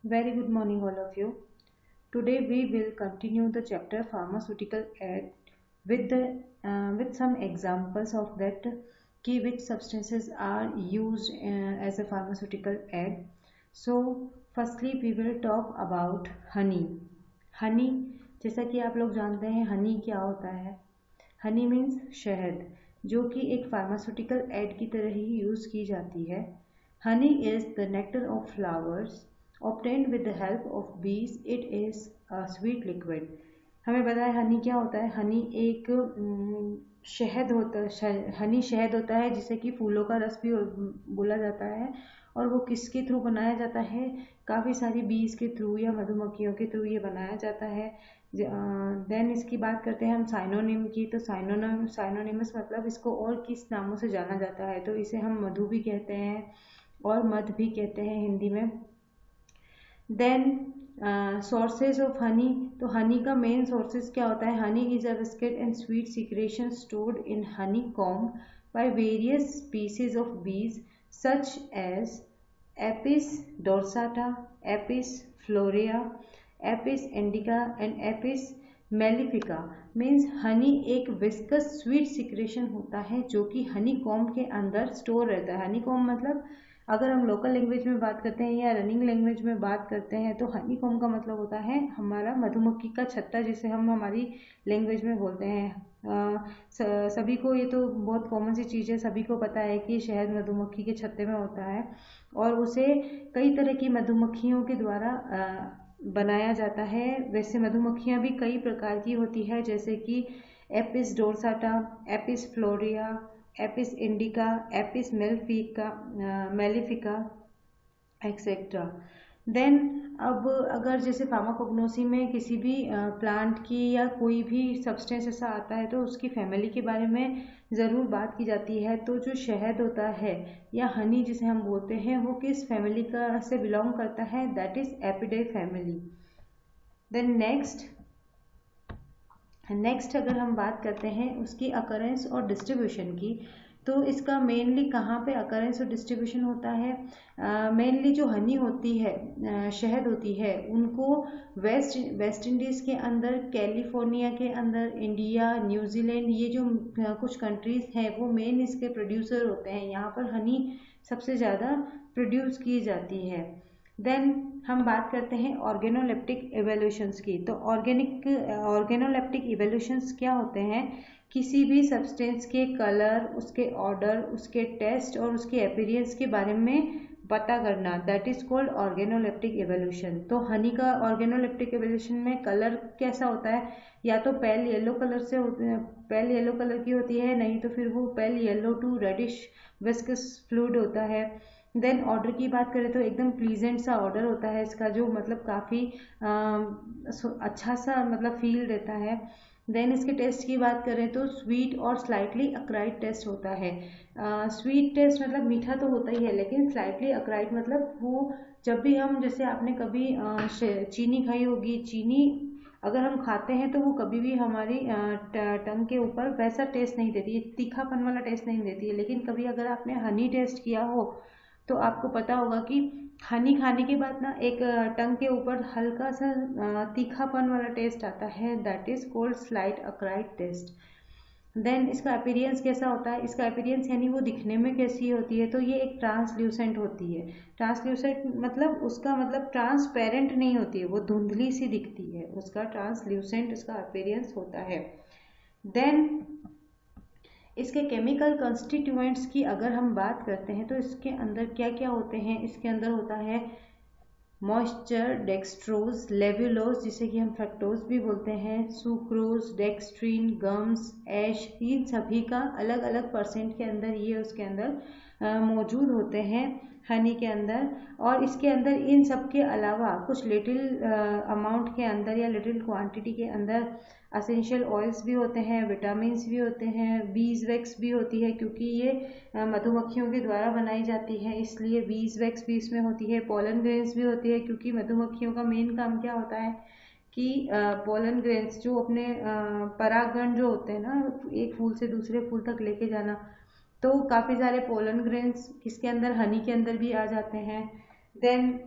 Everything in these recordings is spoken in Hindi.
Very good morning, all of you. Today we will continue the chapter pharmaceutical aid with some examples of that key which substances are used as a pharmaceutical aid. So, firstly we will talk about honey. Honey, जैसा कि आप लोग जानते हैं हनी क्या होता है। हनी मीन्स शहद, जो कि एक फार्मास्यूटिकल एड की तरह ही यूज़ की जाती है। Honey is the nectar of flowers obtained with the help of bees. It is a sweet liquid. हमें पता है हनी क्या होता है। हनी एक शहद होता है। हनी शहद होता है जिसे कि फूलों का रस भी बोला जाता है, और वो किसके थ्रू बनाया जाता है? काफ़ी सारी बीज के थ्रू या मधुमक्खियों के थ्रू ये बनाया जाता है। देन इसकी बात करते हैं हम साइनोनिम की। तो साइनोनिमस मतलब इसको और किस नामों से जाना जाता है? तो इसे हम मधु भी कहते हैं और मध भी कहते हैं हिंदी में। Then sources of honey. तो हनी का मेन सोर्सेज क्या होता है? Honey is a viscid and sweet secretion stored in honeycomb by various species of bees such as Apis dorsata, Apis florea, Apis indica and Apis mellifica. Means honey एक विस्कस स्वीट सिक्रेशन होता है जो कि हनी कॉम्ब के अंदर स्टोर रहता है। हनी कॉम्ब मतलब अगर हम लोकल लैंग्वेज में बात करते हैं या रनिंग लैंग्वेज में बात करते हैं तो हनी कॉम्ब का मतलब होता है हमारा मधुमक्खी का छत्ता, जिसे हम हमारी लैंग्वेज में बोलते हैं। सभी को ये तो बहुत कॉमन सी चीज़ है, सभी को पता है कि शहद मधुमक्खी के छत्ते में होता है और उसे कई तरह की मधुमक्खियों के द्वारा बनाया जाता है। वैसे मधुमक्खियाँ भी कई प्रकार की होती है, जैसे कि Apis dorsata, Apis florea, Apis indica, Apis mellifica etcetera. Then अब अगर जैसे फार्माकोग्नोसी में किसी भी प्लांट की या कोई भी सब्सटेंस ऐसा आता है तो उसकी फैमिली के बारे में ज़रूर बात की जाती है। तो जो शहद होता है या हनी जिसे हम बोलते हैं वो किस फैमिली का से बिलोंग करता है? That is Apidae family. Then next अगर हम बात करते हैं उसकी अकरेंस और डिस्ट्रीब्यूशन की, तो इसका मेनली कहाँ पे अकरेंस और डिस्ट्रीब्यूशन होता है? मेनली जो हनी होती है, शहद होती है, उनको वेस्ट इंडीज़ के अंदर, कैलिफोर्निया के अंदर, इंडिया, न्यूजीलैंड, ये जो कुछ कंट्रीज़ हैं वो मेन इसके प्रोड्यूसर होते हैं। यहाँ पर हनी सबसे ज़्यादा प्रोड्यूस की जाती है। देन हम बात करते हैं ऑर्गेनोलेप्टिक इवोल्यूशंस की। तो ऑर्गेनोलेप्टिक इवोल्यूशंस क्या होते हैं? किसी भी सब्सटेंस के कलर, उसके ऑर्डर, उसके टेस्ट और उसके अपीयरेंस के बारे में पता करना, that is called organoleptic evolution. तो हनी का ऑर्गेनोलेप्टिक इवोल्यूशन में कलर कैसा होता है? या तो पेल येलो कलर से होते हैं, पेल येलो कलर की होती है, नहीं तो फिर वो pale yellow to reddish viscous fluid होता है। देन ऑर्डर की बात करें तो एकदम प्लीजेंट सा ऑर्डर होता है इसका, जो मतलब काफ़ी अच्छा सा मतलब फील देता है। देन इसके टेस्ट की बात करें तो स्वीट और स्लाइटली अक्राइड टेस्ट होता है। स्वीट टेस्ट मतलब मीठा तो होता ही है, लेकिन स्लाइटली अक्राइड मतलब वो जब भी हम, जैसे आपने कभी चीनी खाई होगी, चीनी अगर हम खाते हैं तो वो कभी भी हमारी टंग के ऊपर वैसा टेस्ट नहीं देती है, तीखापन वाला टेस्ट नहीं देती है। लेकिन कभी अगर आपने हनी टेस्ट किया हो तो आपको पता होगा कि हनी खाने के बाद ना एक टंग के ऊपर हल्का सा तीखापन वाला टेस्ट आता है, that is called slight acrid taste. Then इसका अपीयरेंस कैसा होता है? इसका अपीयरेंस यानी वो दिखने में कैसी होती है? तो ये एक ट्रांसल्यूसेंट होती है। ट्रांसल्यूसेंट मतलब उसका मतलब ट्रांसपेरेंट नहीं होती है, वो धुंधली सी दिखती है, उसका ट्रांसल्यूसेंट इसका अपीयरेंस होता है। देन इसके केमिकल कंस्टिट्यूएंट्स की अगर हम बात करते हैं तो इसके अंदर क्या क्या होते हैं? इसके अंदर होता है मॉइस्चर, डेक्सट्रोज, लेव्युलोज जिसे कि हम फ्रक्टोज भी बोलते हैं, सुक्रोज, डेक्सट्रीन, गम्स, ऐश, इन सभी का अलग अलग परसेंट के अंदर ये उसके अंदर मौजूद होते हैं हनी के अंदर। और इसके अंदर इन सब के अलावा कुछ लिटिल अमाउंट के अंदर या लिटिल क्वांटिटी के अंदर असेंशियल ऑयल्स भी होते हैं, विटामिन्स भी होते हैं, बीज वैक्स भी होती है, क्योंकि ये मधुमक्खियों के द्वारा बनाई जाती है इसलिए बीज वैक्स भी इसमें होती है। पोलन ग्रेन्स भी होती है, क्योंकि मधुमक्खियों का मेन काम क्या होता है कि पोलन ग्रेन्स जो अपने परागण जो होते हैं ना, एक फूल से दूसरे फूल तक लेके जाना, तो काफ़ी सारे पोलन ग्रेन्स किसके अंदर, हनी के अंदर भी आ जाते हैं। Then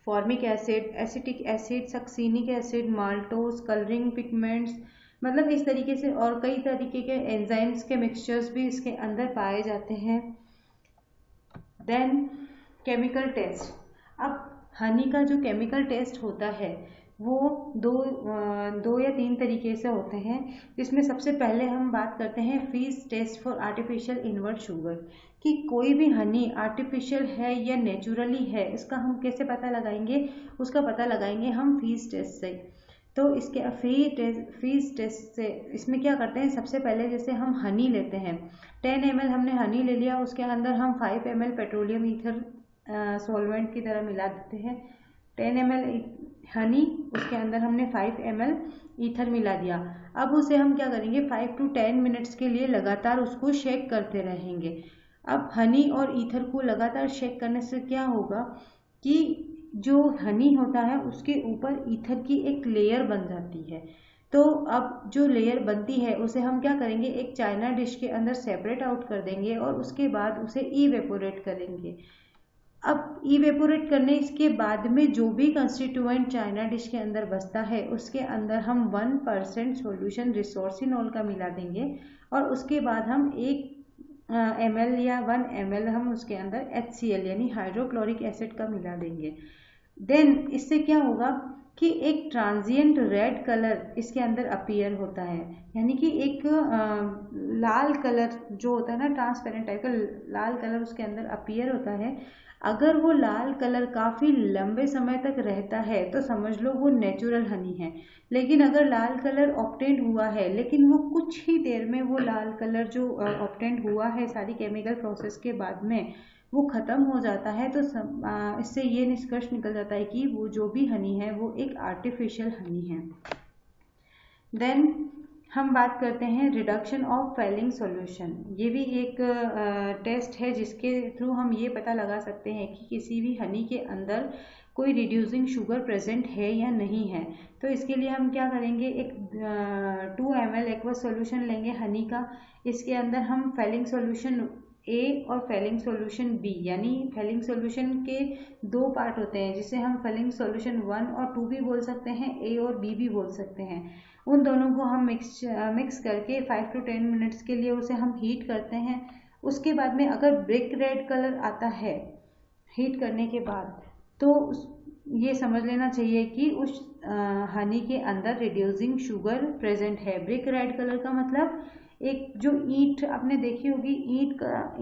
formic acid, acetic acid, succinic acid, maltose, colouring pigments, मतलब इस तरीके से और कई तरीके के एंजाइम्स के मिक्सचर्स भी इसके अंदर पाए जाते हैं। Then chemical test. अब हनी का जो केमिकल टेस्ट होता है वो दो या तीन तरीके से होते हैं, जिसमें सबसे पहले हम बात करते हैं Fiehe's test for artificial invert sugar, कि कोई भी हनी आर्टिफिशियल है या नेचुरली है, इसका हम कैसे पता लगाएंगे, उसका पता लगाएंगे हम फीस टेस्ट से। तो इसके फीस टेस्ट से इसमें क्या करते हैं, सबसे पहले जैसे हम हनी लेते हैं, 10 ml हमने हनी ले लिया, उसके अंदर हम 5 ml पेट्रोलियम ईथर सॉल्वेंट की तरह मिला देते हैं। 10 ml हनी, उसके अंदर हमने 5 ml ईथर मिला दिया। अब उसे हम क्या करेंगे, 5 to 10 मिनट्स के लिए लगातार उसको शेक करते रहेंगे। अब हनी और ईथर को लगातार शेक करने से क्या होगा कि जो हनी होता है उसके ऊपर ईथर की एक लेयर बन जाती है। तो अब जो लेयर बनती है उसे हम क्या करेंगे, एक चाइना डिश के अंदर सेपरेट आउट कर देंगे और उसके बाद उसे इवेपोरेट करेंगे। अब इवेपोरेट करने के बाद में जो भी कंस्टिट्यूएंट चाइना डिश के अंदर बचता है उसके अंदर हम 1% सॉल्यूशन रिसोर्सिनॉल का मिला देंगे और उसके बाद हम 1 ml या 1 ml हम उसके अंदर HCl यानी हाइड्रोक्लोरिक एसिड का मिला देंगे। देन इससे क्या होगा कि एक ट्रांजिएंट रेड कलर इसके अंदर अपीयर होता है, यानी कि एक लाल कलर जो होता है ना, ट्रांसपेरेंट टाइप का लाल कलर उसके अंदर अपीयर होता है। अगर वो लाल कलर काफ़ी लंबे समय तक रहता है तो समझ लो वो नेचुरल हनी है। लेकिन अगर लाल कलर ऑब्टेन हुआ है लेकिन वो कुछ ही देर में वो लाल कलर जो ऑब्टेन हुआ है सारी केमिकल प्रोसेस के बाद में वो ख़त्म हो जाता है, तो इससे ये निष्कर्ष निकल जाता है कि वो जो भी हनी है वो एक आर्टिफिशियल हनी है। देन हम बात करते हैं रिडक्शन ऑफ फेलिंग सॉल्यूशन। ये भी एक टेस्ट है जिसके थ्रू हम ये पता लगा सकते हैं कि किसी भी हनी के अंदर कोई रिड्यूसिंग शुगर प्रेजेंट है या नहीं है। तो इसके लिए हम क्या करेंगे, एक 2 ml एक्वस सॉल्यूशन लेंगे हनी का, इसके अंदर हम फेलिंग सॉल्यूशन ए और फेलिंग सॉल्यूशन बी, यानी फेलिंग सॉल्यूशन के 2 पार्ट होते हैं जिसे हम फेलिंग सॉल्यूशन 1 और 2 भी बोल सकते हैं, ए और बी भी बोल सकते हैं। उन दोनों को हम मिक्स करके 5 to 10 मिनट्स के लिए उसे हम हीट करते हैं। उसके बाद में अगर ब्रिक रेड कलर आता है हीट करने के बाद, तो ये समझ लेना चाहिए कि उस हनी के अंदर रिड्यूसिंग शुगर प्रेजेंट है। ब्रिक रेड कलर का मतलब एक जो ईंट आपने देखी होगी,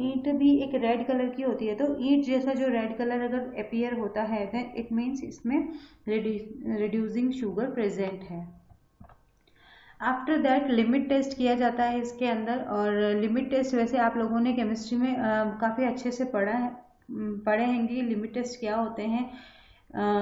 ईंट भी एक रेड कलर की होती है, तो ईंट जैसा जो रेड कलर अगर अपीयर होता है देन इट मीन्स इसमें रिड्यूसिंग शुगर प्रेजेंट है। आफ्टर दैट लिमिट टेस्ट किया जाता है इसके अंदर, और लिमिट टेस्ट वैसे आप लोगों ने केमिस्ट्री में काफ़ी अच्छे से पढ़े होंगे लिमिट टेस्ट क्या होते हैं।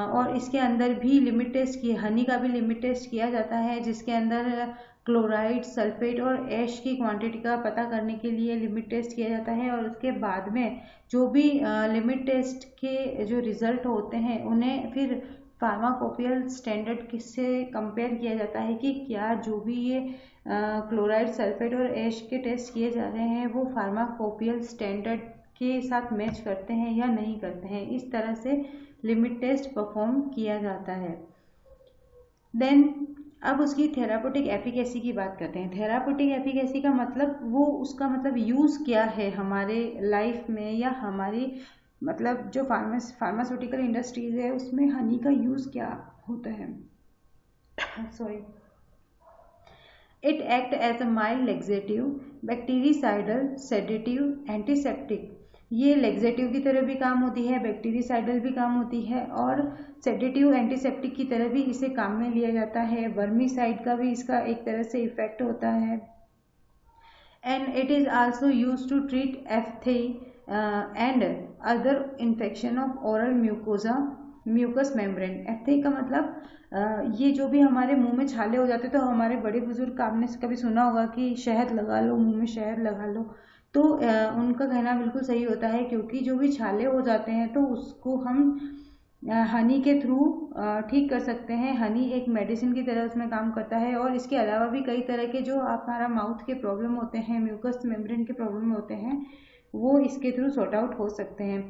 और इसके अंदर भी लिमिट टेस्ट की हनी का भी लिमिट टेस्ट किया जाता है, जिसके अंदर क्लोराइड, सल्फेट और ऐश की क्वांटिटी का पता करने के लिए लिमिट टेस्ट किया जाता है। और उसके बाद में जो भी लिमिट टेस्ट के जो रिजल्ट होते हैं उन्हें फिर फार्माकोपियल स्टैंडर्ड से कंपेयर किया जाता है कि क्या जो भी ये क्लोराइड, सल्फेट और ऐश के टेस्ट किए जा रहे हैं वो फार्माकोपियल स्टैंडर्ड के साथ मैच करते हैं या नहीं करते हैं। इस तरह से लिमिट टेस्ट परफॉर्म किया जाता है। देन अब उसकी थेरापेटिक एफिकेसी की बात करते हैं। थेरापेटिक एफिकेसी का मतलब वो उसका मतलब यूज़ क्या है हमारे लाइफ में, या हमारी मतलब जो फार्मास्यूटिकल इंडस्ट्रीज है उसमें हनी का यूज़ क्या होता है। Sorry. It act as a mild laxative, bactericidal, sedative, antiseptic. ये लेक्सेटिव की तरह भी काम होती है, बैक्टीरिसाइडल भी काम होती है और सेडेटिव, एंटीसेप्टिक की तरह भी इसे काम में लिया जाता है। वर्मीसाइड का भी इसका एक तरह से इफेक्ट होता है। And it is also use to treat aphthae and other infection of oral mucous membrane. Aphthae का मतलब ये जो भी हमारे मुंह में छाले हो जाते, तो हमारे बड़े बुजुर्ग आपने कभी सुना होगा कि शहद लगा लो, मुंह में शहद लगा लो, तो उनका कहना बिल्कुल सही होता है, क्योंकि जो भी छाले हो जाते हैं तो उसको हम हनी के थ्रू ठीक कर सकते हैं। हनी एक मेडिसिन की तरह उसमें काम करता है। और इसके अलावा भी कई तरह के जो हमारा माउथ के प्रॉब्लम होते हैं, म्यूकस मेम्ब्रेन के प्रॉब्लम होते हैं, वो इसके थ्रू सॉर्ट आउट हो सकते हैं।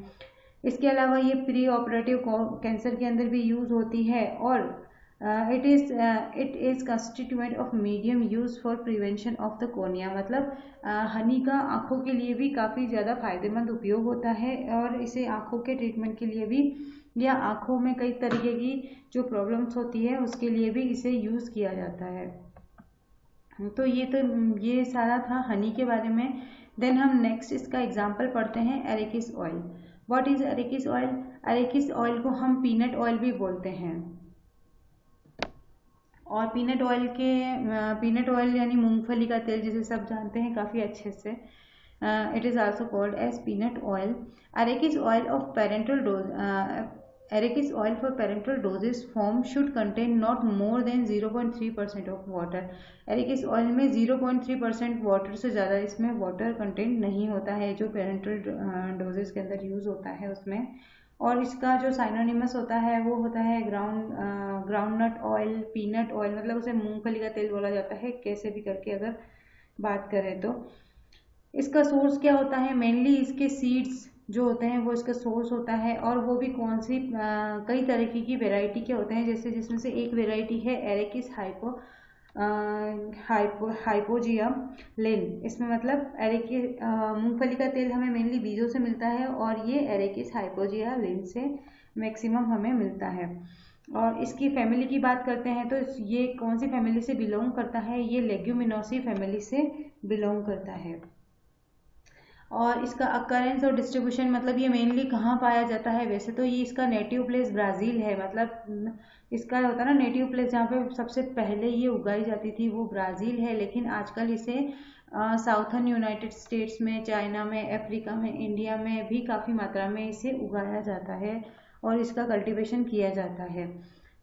इसके अलावा ये प्री ऑपरेटिव कैंसर के अंदर भी यूज़ होती है और it is constituent of medium use for prevention of the cornea. मतलब हनी का आँखों के लिए भी काफ़ी ज़्यादा फायदेमंद उपयोग होता है और इसे आँखों के ट्रीटमेंट के लिए भी या आँखों में कई तरीके की जो प्रॉब्लम्स होती है उसके लिए भी इसे यूज़ किया जाता है। तो ये सारा था हनी के बारे में। देन हम नेक्स्ट इसका एग्जाम्पल पढ़ते हैं arachis oil. What is arachis oil? Arachis oil को हम पीनट ऑयल भी बोलते हैं और पीनट ऑयल यानी मूंगफली का तेल जिसे सब जानते हैं काफ़ी अच्छे से। It is also called as peanut oil. Arachis oil of parenteral dose Arakis oil for parental doses form should contain not more than 0.3% of water। एरेकिस oil में 0.3% वाटर से ज़्यादा इसमें वाटर कंटेंट नहीं होता है जो पेरेंटल डोजेस के अंदर यूज़ होता है उसमें। और इसका जो साइनोनिमस होता है वो होता है ग्राउंडनट ऑयल, पीनट ऑयल, मतलब उसे मूंगफली का तेल बोला जाता है कैसे भी करके अगर बात करें तो। इसका सोर्स क्या होता है? मेनली इसके सीड्स जो होते हैं वो इसका सोर्स होता है और वो भी कौन सी कई तरीके की वैरायटी के होते हैं, जैसे जिसमें से एक वैरायटी है एरेकिस हाइपोजियम लिन। इसमें मतलब एरेकिस मूंगफली का तेल हमें मेनली बीजों से मिलता है और ये एरेकिस हाइपोजिया लिन से मैक्सिमम हमें मिलता है। और इसकी फैमिली की बात करते हैं तो ये कौन सी फैमिली से बिलोंग करता है? ये लेग्यूमिनोसी फैमिली से बिलोंग करता है। और इसका अकरेंस और डिस्ट्रीब्यूशन मतलब ये मेनली कहाँ पाया जाता है? वैसे तो ये इसका नेटिव प्लेस ब्राज़ील है, मतलब इसका होता है ना नेटिव प्लेस जहाँ पे सबसे पहले ये उगाई जाती थी वो ब्राज़ील है, लेकिन आजकल इसे साउथर्न यूनाइटेड स्टेट्स में, चाइना में, अफ्रीका में, इंडिया में भी काफ़ी मात्रा में इसे उगाया जाता है और इसका कल्टिवेशन किया जाता है।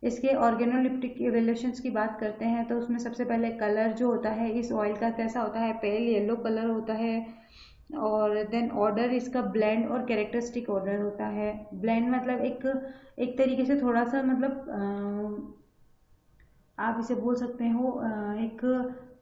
इसके ऑर्गेनोलिप्टिक इवेल्यूशंस की बात करते हैं तो उसमें सबसे पहले कलर जो होता है इस ऑयल का कैसा होता है? पेल येलो कलर होता है। और देन ऑर्डर इसका ब्लेंड और कैरेक्टरिस्टिक ऑर्डर होता है। ब्लेंड मतलब एक तरीके से थोड़ा सा मतलब आप इसे बोल सकते हो एक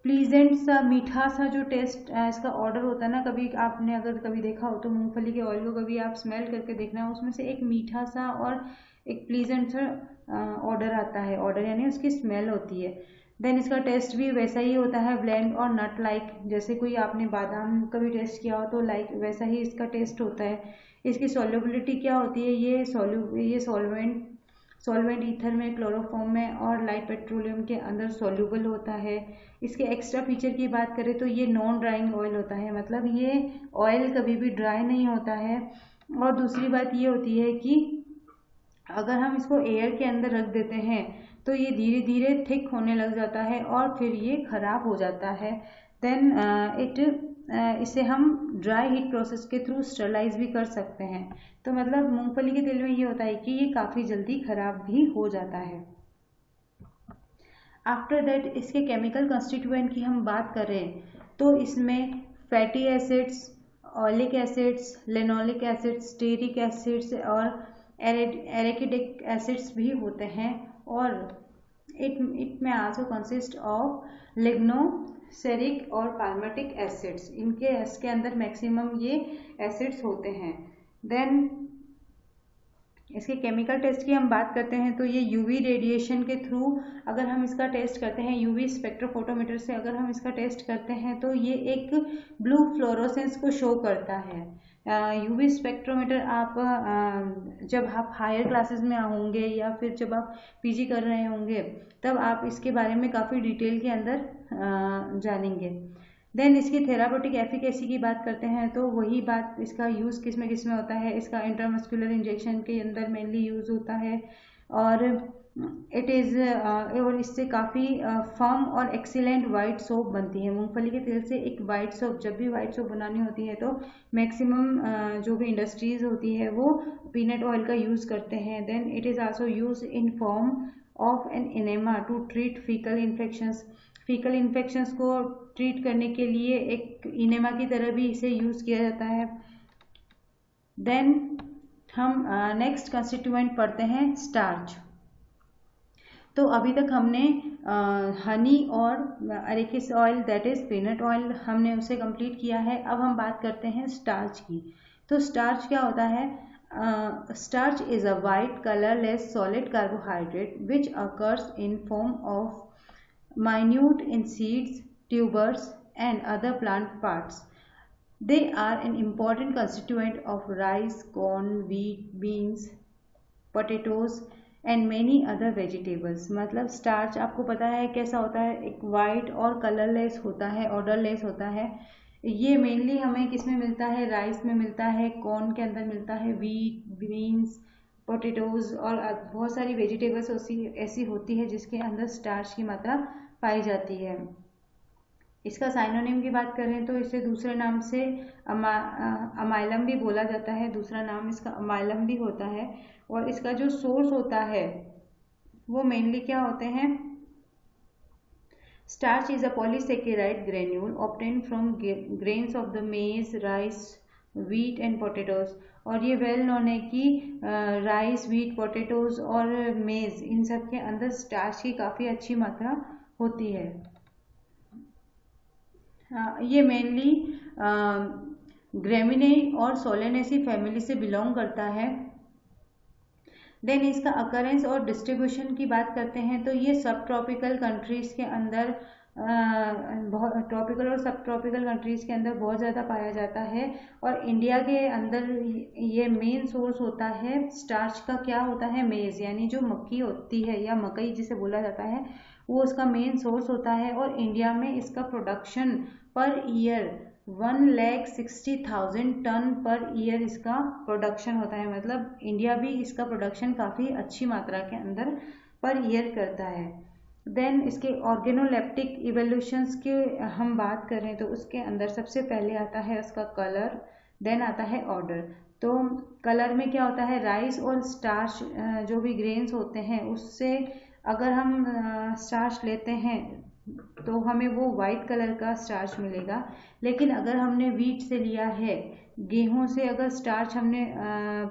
प्लीजेंट सा मीठा सा जो टेस्ट इसका ऑर्डर होता है ना। कभी आपने अगर कभी देखा हो तो मूंगफली के ऑयल को कभी आप स्मेल करके देखना, उसमें से एक मीठा सा और एक प्लीजेंट सा ऑर्डर आता है। ऑर्डर यानी उसकी स्मेल होती है। देन इसका टेस्ट भी वैसा ही होता है, ब्लेंड और नट लाइक। जैसे कोई आपने बादाम कभी टेस्ट किया हो तो लाइक वैसा ही इसका टेस्ट होता है। इसकी सॉल्युबिलिटी क्या होती है? ये सॉल्वेंट ईथर में, क्लोरोफॉर्म में और लाइट पेट्रोलियम के अंदर सॉल्युबल होता है। इसके एक्स्ट्रा फीचर की बात करें तो ये नॉन ड्राइंग ऑयल होता है, मतलब ये ऑयल कभी भी ड्राई नहीं होता है। और दूसरी बात ये होती है कि अगर हम इसको एयर के अंदर रख देते हैं तो ये धीरे धीरे थिक होने लग जाता है और फिर ये खराब हो जाता है। देन इसे हम ड्राई हीट प्रोसेस के थ्रू स्टरलाइज भी कर सकते हैं। तो मतलब मूंगफली के तेल में ये होता है कि ये काफ़ी जल्दी खराब भी हो जाता है। आफ्टर दैट इसके केमिकल कंस्टिट्यूएंट की हम बात करें तो इसमें fatty acids, oleic acids, linoleic acids, stearic acids और एरेकिडिक एसिड्स भी होते हैं। और इट में आल्सो कंसिस्ट ऑफ लिग्नोसेरिक और पाल्मेटिक एसिड्स। इसके अंदर मैक्सिमम ये एसिड्स होते हैं। देन इसके केमिकल टेस्ट की हम बात करते हैं तो ये यूवी रेडिएशन के थ्रू अगर हम इसका टेस्ट करते हैं, यूवी स्पेक्ट्रोफोटोमीटर से अगर हम इसका टेस्ट करते हैं तो ये एक ब्लू फ्लोरोसेंस को शो करता है। यूवी स्पेक्ट्रोमीटर आप जब आप हायर क्लासेस में होंगे या फिर जब आप पीजी कर रहे होंगे तब आप इसके बारे में काफ़ी डिटेल के अंदर जानेंगे। देन इसकी थेरापेटिक एफिकेसी की बात करते हैं तो वही बात, इसका यूज़ किस में होता है? इसका इंट्रामस्कुलर इंजेक्शन के अंदर मेनली यूज़ होता है और और इससे काफ़ी फर्म और एक्सीलेंट वाइट सोप बनती है। मूंगफली के तेल से एक वाइट सोप, जब भी वाइट सोप बनानी होती है तो मैक्सिमम जो भी इंडस्ट्रीज होती है वो पीनट ऑयल का यूज़ करते हैं। Then it is also use in form of an enema to treat faecal infections. Faecal infections को ट्रीट करने के लिए एक इनेमा की तरह भी इसे यूज़ किया जाता है। देन हम नेक्स्ट कंस्टिट्यूएंट पढ़ते हैं स्टार्च। तो अभी तक हमने हनी और arachis oil that is peanut oil हमने उसे कंप्लीट किया है। अब हम बात करते हैं स्टार्च की। तो स्टार्च क्या होता है? Starch is a white colorless solid carbohydrate which occurs in form of minute in seeds, tubers and other plant parts. They are an important constituent of rice, corn, wheat, beans, potatoes and many other vegetables. मतलब स्टार्च आपको पता है कैसा होता है, एक वाइट और कलरलेस होता है, ऑर्डरलेस होता है। ये मेनली हमें किस में मिलता है, राइस में मिलता है, कॉर्न के अंदर मिलता है, व्हीट, बीन्स, पोटैटोज और बहुत सारी वेजिटेबल्स ऐसी होती है जिसके अंदर स्टार्च की मात्रा पाई जाती है। इसका साइनोनिम की बात करें तो इसे दूसरे नाम से अमाइलम भी बोला जाता है, दूसरा नाम इसका अमाइलम भी होता है। और इसका जो सोर्स होता है वो मेनली क्या होते हैं, starch is a polysaccharide granule obtain from grains of the मेज, राइस, व्हीट एंड पोटैटोज। और ये वेल नोन है कि राइस, व्हीट, पोटैटोज और मेज इन सब के अंदर स्टार्च की काफ़ी अच्छी मात्रा होती है। ये मेनली ग्रेमिने और सोलेनेसी फैमिली से बिलोंग करता है। देन इसका अकरेंस और डिस्ट्रीब्यूशन की बात करते हैं तो ये सब ट्रॉपिकल कंट्रीज के अंदर ट्रॉपिकल और सब ट्रॉपिकल कंट्रीज के अंदर बहुत ज़्यादा पाया जाता है। और इंडिया के अंदर ये मेन सोर्स होता है स्टार्च का। क्या होता है, मेज यानी जो मक्की होती है या मकई जिसे बोला जाता है, वो उसका मेन सोर्स होता है। और इंडिया में इसका production per year 1,60,000 ton per year इसका प्रोडक्शन होता है। मतलब इंडिया भी इसका प्रोडक्शन काफ़ी अच्छी मात्रा के अंदर पर ईयर करता है। देन इसके ऑर्गेनोलेप्टिक इवोल्यूशंस की हम बात करें तो उसके अंदर सबसे पहले आता है उसका कलर, देन आता है ऑर्डर। तो कलर में क्या होता है, राइस और स्टार्च जो भी ग्रेन्स होते हैं उससे अगर हम स्टार्च लेते हैं तो हमें वो वाइट कलर का स्टार्च मिलेगा। लेकिन अगर हमने व्हीट से लिया है, गेहूं से अगर स्टार्च हमने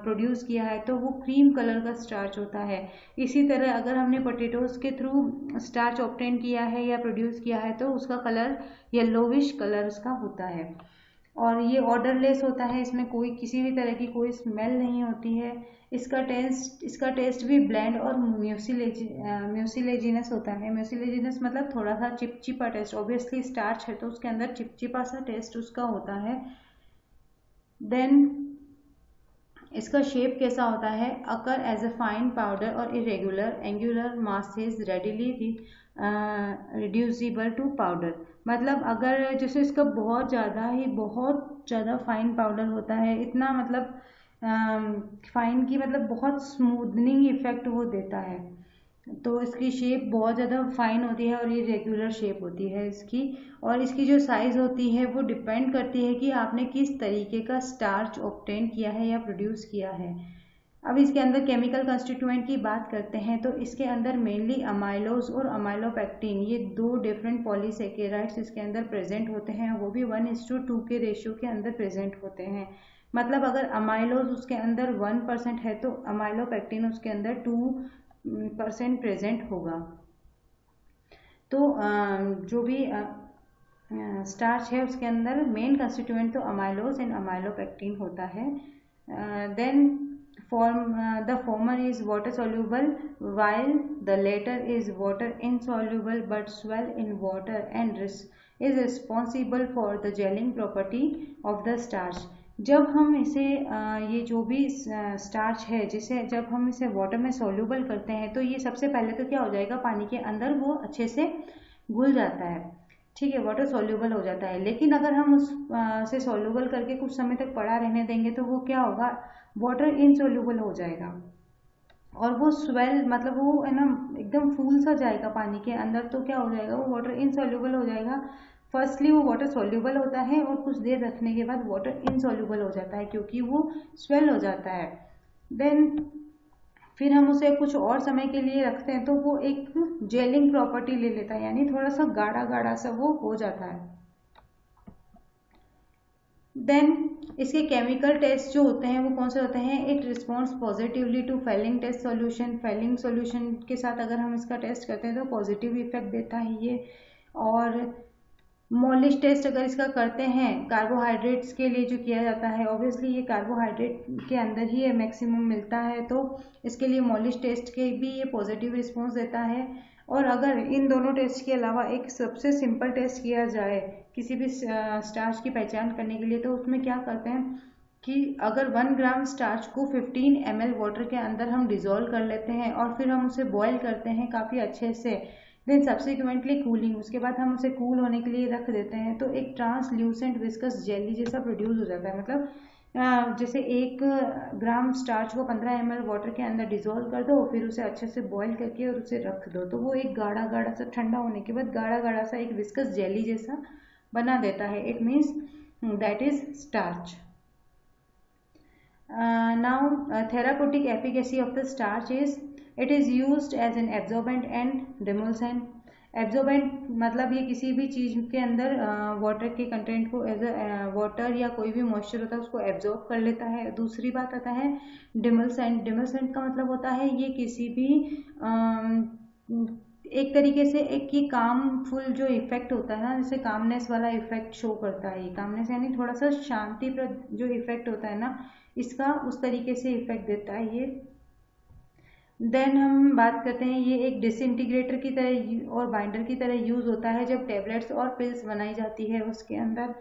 प्रोड्यूस किया है तो वो क्रीम कलर का स्टार्च होता है। इसी तरह अगर हमने पोटैटोज के थ्रू स्टार्च ऑब्टेन किया है या प्रोड्यूस किया है तो उसका कलर येलोविश कलर उसका होता है। और ये ऑर्डरलेस होता है, इसमें कोई किसी भी तरह की कोई स्मेल नहीं होती है। इसका टेस्ट भी ब्लैंड और म्यूसिलेजिनस होता है। म्यूसिलेजिनस मतलब थोड़ा सा चिपचिपा टेस्ट। ऑब्वियसली स्टार्च है तो उसके अंदर चिपचिपा सा टेस्ट उसका होता है। देन इसका शेप कैसा होता है, occurs as a fine powder और irregular angular masses readily reducible to powder. मतलब अगर जैसे इसका बहुत ज़्यादा फाइन पाउडर होता है, इतना मतलब फाइन की मतलब बहुत स्मूदनिंग इफेक्ट वो देता है। तो इसकी शेप बहुत ज़्यादा फाइन होती है और ये रेगुलर शेप होती है इसकी। और इसकी जो साइज़ होती है वो डिपेंड करती है कि आपने किस तरीके का स्टार्च ऑब्टेन किया है या प्रोड्यूस किया है। अब इसके अंदर केमिकल कंस्टिट्यूएंट की बात करते हैं तो इसके अंदर मेनली अमाइलोज और अमाइलोपेक्टिन, ये दो डिफरेंट पॉलीसेकेराइड्स इसके अंदर प्रेजेंट होते हैं। वो भी 1:2 के रेशियो के अंदर प्रेजेंट होते हैं। मतलब अगर अमाइलोज उसके अंदर 1% है तो अमाइलोपेक्टिन उसके अंदर 2% प्रेजेंट होगा। तो जो भी स्टार्च है उसके अंदर मेन कंस्टिट्यूएंट तो अमाइलोज एंड अमाइलोपेक्टिन होता है। Then the former is water soluble while the latter is water insoluble but swell in water and is responsible for the gelling property of the starch। जब हम इसे ये जो भी स्टार्च है जिसे जब हम इसे वाटर में सोल्यूबल करते हैं तो ये सबसे पहले तो क्या हो जाएगा, पानी के अंदर वो अच्छे से घुल जाता है, ठीक है, वाटर सोल्यूबल हो जाता है। लेकिन अगर हम उसे सोल्यूबल करके कुछ समय तक पड़ा रहने देंगे तो वो क्या होगा, वाटर इनसोल्यूबल हो जाएगा और वो स्वेल मतलब वो है ना एकदम फूल सा जाएगा पानी के अंदर। तो क्या हो जाएगा, वो वाटर इनसोल्यूबल हो जाएगा। फर्स्टली वो वाटर सोल्यूबल होता है और कुछ देर रखने के बाद वाटर इनसोल्यूबल हो जाता है क्योंकि वो स्वेल हो जाता है। देन फिर हम उसे कुछ और समय के लिए रखते हैं तो वो एक जेलिंग प्रॉपर्टी ले लेता है, यानी थोड़ा सा गाढ़ा गाढ़ा सा वो हो जाता है। देन इसके केमिकल टेस्ट जो होते हैं वो कौन से होते हैं, it responds positively to Fehling test solution. Fehling solution के साथ अगर हम इसका टेस्ट करते हैं तो पॉजिटिव इफेक्ट देता है ये। और मॉलिश टेस्ट अगर इसका करते हैं कार्बोहाइड्रेट्स के लिए जो किया जाता है, ऑब्वियसली ये कार्बोहाइड्रेट के अंदर ही मैक्सिमम मिलता है, तो इसके लिए मॉलिश टेस्ट के भी ये पॉजिटिव रिस्पॉन्स देता है। और अगर इन दोनों टेस्ट के अलावा एक सबसे सिंपल टेस्ट किया जाए किसी भी स्टार्च की पहचान करने के लिए, तो उसमें क्या करते हैं कि अगर 1 ग्राम स्टार्च को 15 ml वाटर के अंदर हम डिज़ोल्व कर लेते हैं और फिर हम उसे बॉयल करते हैं काफ़ी अच्छे से, देन सब्सिक्वेंटली कूलिंग, उसके बाद हम उसे कूल होने के लिए रख देते हैं, तो एक ट्रांसल्यूसेंट विस्कस जेली जैसा प्रोड्यूस हो जाता है। मतलब जैसे 1 ग्राम स्टार्च को 15 ml वाटर के अंदर डिज़ोल्व कर दो, फिर उसे अच्छे से बॉयल करके और उसे रख दो, तो वो एक गाढ़ा गाढ़ा सा, ठंडा होने के बाद गाढ़ा गाढ़ा सा एक विस्कस जेली जैसा बना देता है। It means that is starch. Now therapeutic efficacy of the starch is it is used as an absorbent and demulcent. Absorbent मतलब ये किसी भी चीज़ के अंदर वाटर के कंटेंट को एज वाटर या कोई भी मॉइस्चर होता है उसको एब्जॉर्ब कर लेता है। दूसरी बात आता है डिमल्सेंट। डिमल्सेंट का मतलब होता है ये किसी भी एक तरीके से एक ये कामफुल जो इफेक्ट होता है ना, जैसे कामनेस वाला इफेक्ट शो करता है। ये कामनेस यानी थोड़ा सा शांतिप्रद जो इफेक्ट होता है ना, इसका उस तरीके से इफेक्ट देता है ये। देन हम बात करते हैं, ये एक डिसइंटीग्रेटर की तरह और बाइंडर की तरह यूज होता है जब टेबलेट्स और पिल्स बनाई जाती है उसके अंदर।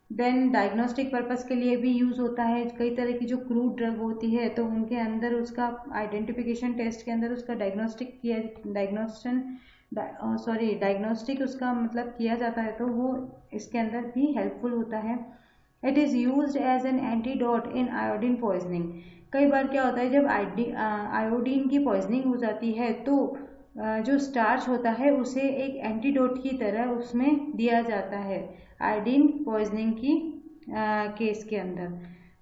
देन डायग्नोस्टिक पर्पस के लिए भी यूज होता है। कई तरह की जो क्रूड ड्रग होती है तो उनके अंदर उसका आइडेंटिफिकेशन टेस्ट के अंदर उसका डायग्नोस्टिक उसका मतलब किया जाता है, तो वो इसके अंदर भी हेल्पफुल होता है। It is use as an antidote in iodine poisoning. कई बार क्या होता है जब आयोडीन की पॉइजनिंग हो जाती है तो जो स्टार्च होता है उसे एक एंटीडोट की तरह उसमें दिया जाता है आयोडीन पॉइजनिंग की केस के अंदर।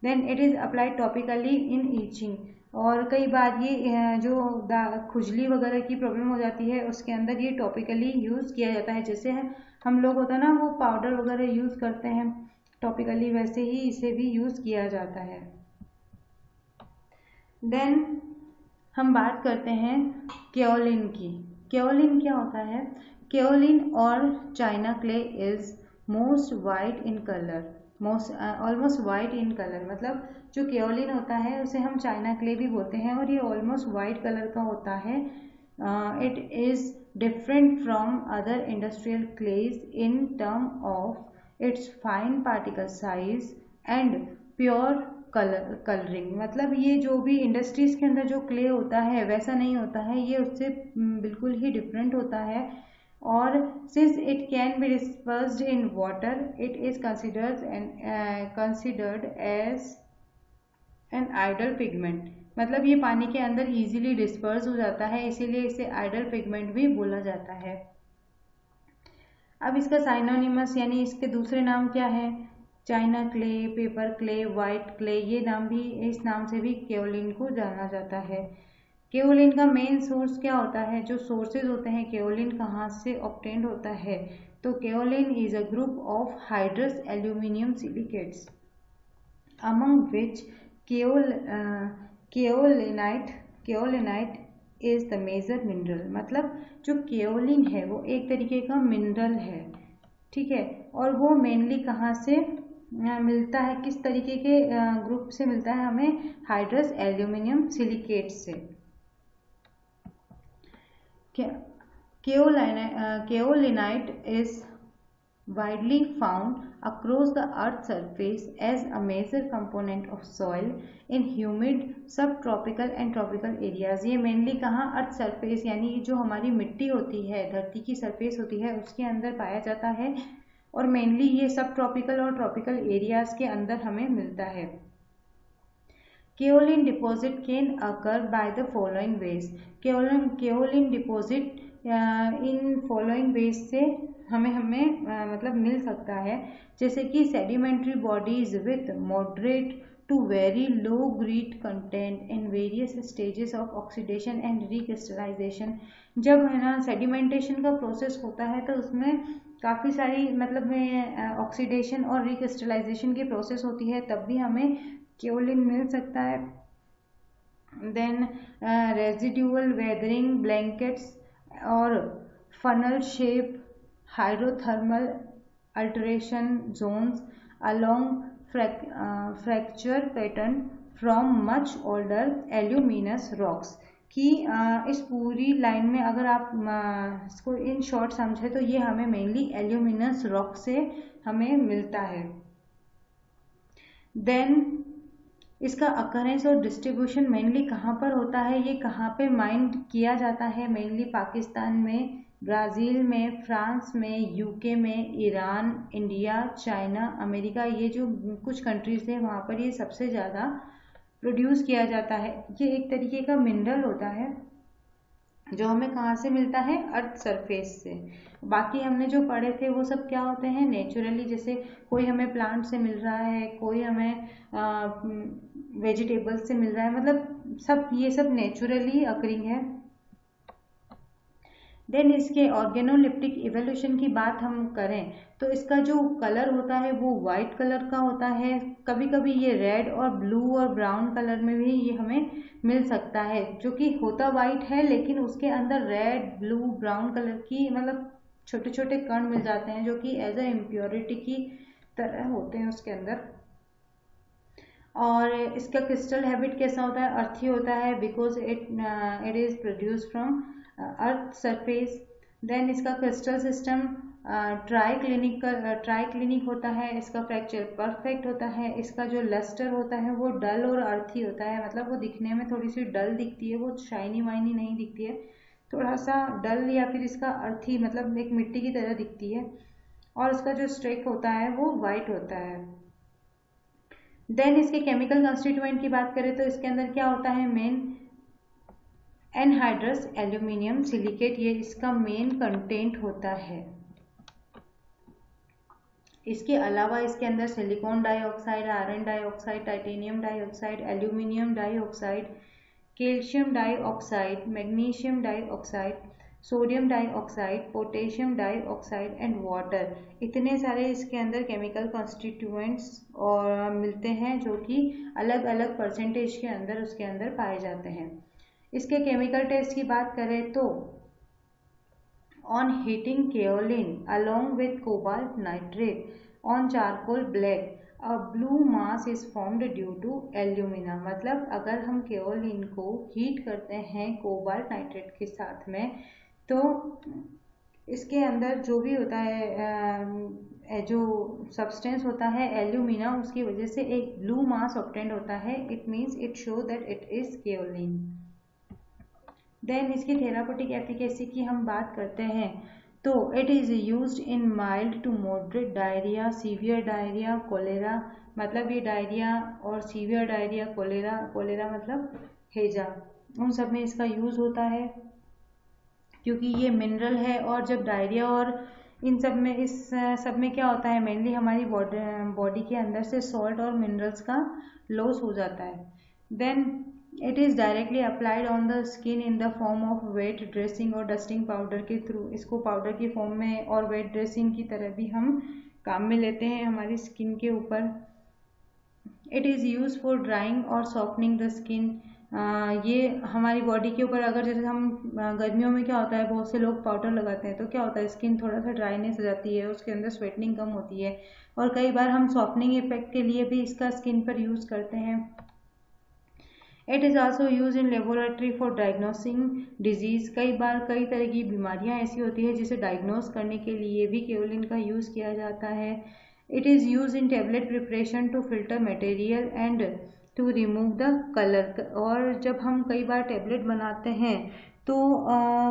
Then it is applied topically in itching. और कई बार ये जो खुजली वगैरह की प्रॉब्लम हो जाती है उसके अंदर ये टॉपिकली यूज़ किया जाता है। जैसे हम लोग होता है ना वो पाउडर वगैरह यूज़ करते हैं टॉपिकली, वैसे ही इसे भी यूज़ किया जाता है। देन हम बात करते हैं केओलिन की। केओलिन क्या होता है? केओलिन और China clay is most white in colour, almost white in colour. मतलब जो केओलिन होता है उसे हम चाइना क्ले भी बोलते हैं और ये ऑलमोस्ट वाइट कलर का होता है। It is different from other industrial clays in term of its fine particle size and pure colouring. मतलब ये जो भी इंडस्ट्रीज के अंदर जो क्ले होता है वैसा नहीं होता है, ये उससे बिल्कुल ही डिफरेंट होता है। और since it can be dispersed in water it is considered as an ideal pigment. मतलब ये पानी के अंदर इजीली डिस्पर्स हो जाता है, इसीलिए इसे आइडल पिगमेंट भी बोला जाता है। अब इसका साइनोनिमस यानी इसके दूसरे नाम क्या है? China clay, paper clay, white clay, ये नाम भी, इस नाम से भी केओलिन को जाना जाता है। केओलिन का मेन सोर्स क्या होता है? जो सोर्सेज होते हैं केओलिन कहाँ से ऑब्टेन्ड होता है? तो kaolin is a group of hydrous aluminium silicates among which kaolinite is the major mineral. मतलब जो केओलिन है वो एक तरीके का मिनरल है, ठीक है। और वो मेनली कहाँ से मिलता है, किस तरीके के ग्रुप से मिलता है हमें? हाइड्रस एल्यूमिनियम सिलिकेट से। केओलिनाइट is widely found across the earth's surface as a major component of soil in humid subtropical and tropical areas। ये मेनली कहाँ? अर्थ सरफेस यानी जो हमारी मिट्टी होती है, धरती की सरफेस होती है, उसके अंदर पाया जाता है और मेनली ये सब ट्रॉपिकल और ट्रॉपिकल एरियाज के अंदर हमें मिलता है। Kaolin deposit can occur by the following ways. Kaolin deposit in following ways से हमें मतलब मिल सकता है, जैसे कि sedimentary bodies with moderate to very low grit content in various stages of oxidation and recrystallization. जब है ना सेडिमेंटेशन का प्रोसेस होता है तो उसमें काफ़ी सारी मतलब में ऑक्सीडेशन और रिक्रिस्टलाइजेशन की प्रोसेस होती है, तब भी हमें केओलिन मिल सकता है। देन रेजिड्यूअल वेदरिंग ब्लैंकेट्स और funnel shape hydrothermal alteration zones along fracture pattern from much older aluminous rocks। कि इस पूरी लाइन में अगर आप इसको इन शॉर्ट समझे तो ये हमें मेनली एल्यूमिनस रॉक से हमें मिलता है। देन इसका अकरेंस और डिस्ट्रीब्यूशन मेनली कहाँ पर होता है, ये कहाँ पे माइंड किया जाता है, मेनली पाकिस्तान में, ब्राज़ील में, फ्रांस में, यूके में, ईरान, इंडिया, चाइना, अमेरिका, ये जो कुछ कंट्रीज हैं वहाँ पर ये सबसे ज़्यादा प्रोड्यूस किया जाता है। ये एक तरीके का मिनरल होता है जो हमें कहाँ से मिलता है, अर्थ सरफेस से। बाकी हमने जो पढ़े थे वो सब क्या होते हैं, नेचुरली, जैसे कोई हमें प्लांट से मिल रहा है, कोई हमें वेजिटेबल्स से मिल रहा है, मतलब सब ये सब नेचुरली अकरिंग है। देन इसके ऑर्गेनोलिप्टिक इवोल्यूशन की बात हम करें तो इसका जो कलर होता है वो वाइट कलर का होता है। कभी कभी ये रेड और ब्लू और ब्राउन कलर में भी ये हमें मिल सकता है, जो कि होता वाइट है लेकिन उसके अंदर रेड, ब्लू, ब्राउन कलर की मतलब छोटे छोटे कण मिल जाते हैं जो कि एज अ इम्प्योरिटी की तरह होते हैं उसके अंदर। और इसका क्रिस्टल हैबिट कैसा होता है, अर्थी होता है, because it is produce from earth surface. Then इसका क्रिस्टल सिस्टम ट्राइक्लिनिक होता है, इसका फ्रैक्चर परफेक्ट होता है, इसका जो लस्टर होता है वो डल और अर्थी होता है, मतलब वो दिखने में थोड़ी सी डल दिखती है, वो शाइनी वाइनी नहीं दिखती है, थोड़ा सा डल या फिर इसका अर्थी मतलब एक मिट्टी की तरह दिखती है। और इसका जो स्ट्रेक होता है वो वाइट होता है। देन इसके केमिकल कंस्टिट्यूएंट की बात करें तो इसके अंदर क्या होता है, मेन एनहाइड्रस एल्यूमिनियम सिलिकेट, ये इसका मेन कंटेंट होता है। इसके अलावा इसके अंदर silicon dioxide, iron dioxide, titanium dioxide, aluminium dioxide, calcium dioxide, magnesium dioxide, sodium dioxide, potassium dioxide and water, इतने सारे इसके अंदर केमिकल कॉन्स्टिट्यूएंट्स और मिलते हैं जो कि अलग अलग परसेंटेज के अंदर उसके अंदर पाए जाते हैं। इसके केमिकल टेस्ट की बात करें तो on heating kaolin along with cobalt nitrate on charcoal black a blue mass is formed due to alumina। मतलब अगर हम केओलिन को हीट करते हैं कोबाल्ट नाइट्रेट के साथ में तो इसके अंदर जो भी होता है जो सब्सटेंस होता है एल्यूमिना, उसकी वजह से एक ब्लू मास ऑब्टेन्ड होता है। It means it show that it is kaolin. Then इसकी थेरापेटिक एफिकेसी की हम बात करते हैं तो it is used in mild to moderate diarrhoea, severe diarrhoea, cholera, मतलब ये डायरिया और सीवियर डायरिया, कोलेरा मतलब हैजा, उन सब में इसका यूज़ होता है क्योंकि ये मिनरल है। और जब डायरिया और इन सब में इस सब में क्या होता है, मेनली हमारी बॉडी के अंदर से सॉल्ट और मिनरल्स का लॉस हो जाता है। Then it is directly applied on the skin in the form of wet dressing और डस्टिंग पाउडर के थ्रू। इसको पाउडर की फॉर्म में और वेट ड्रेसिंग की तरह भी हम काम में लेते हैं हमारी स्किन के ऊपर। It is use for drawing और सॉफ्टनिंग द स्किन। ये हमारी बॉडी के ऊपर अगर जैसे हम गर्मियों में क्या होता है, बहुत से लोग पाउडर लगाते हैं तो क्या होता है, स्किन थोड़ा सा ड्राइनेस हो जाती है, उसके अंदर स्वेटनिंग कम होती है, और कई बार हम सॉफ्टनिंग इफेक्ट के लिए भी इसका स्किन पर यूज़ करते हैं। It is also use in laboratory for diagnosing disease. कई बार कई तरह की बीमारियां ऐसी होती है जिसे डायग्नोस करने के लिए भी केओलिन का यूज़ किया जाता है। It is use in tablet preparation to filter material and to remove the colour. और जब हम कई बार टेबलेट बनाते हैं तो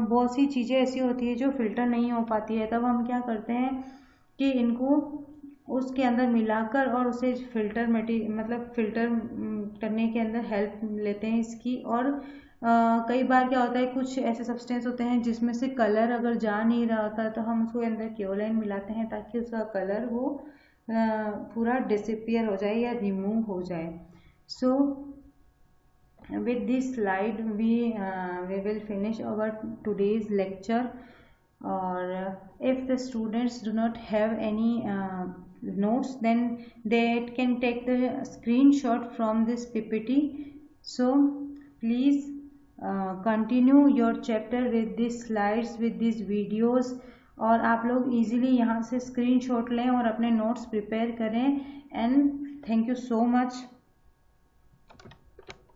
बहुत सी चीज़ें ऐसी होती है जो फिल्टर नहीं हो पाती है, तब हम क्या करते हैं कि इनको उसके अंदर मिलाकर और उसे फिल्टर मतलब फिल्टर करने के अंदर हेल्प लेते हैं इसकी। और कई बार क्या होता है, कुछ ऐसे सब्सटेंस होते हैं जिसमें से कलर अगर जा नहीं रहा होता तो हम उसको अंदर केओलाइन मिलाते हैं ताकि उसका कलर वो पूरा डिसअपियर हो जाए या रिमूव हो जाए। सो with this slide we will finish our today's lecture, or if the students do not have any notes then they can take the screenshot from this PPT. So please continue your chapter with these slides, with these videos, और आप लोग इजीली यहाँ से स्क्रीनशॉट लें और अपने नोट्स प्रिपेयर करें। And thank you so much.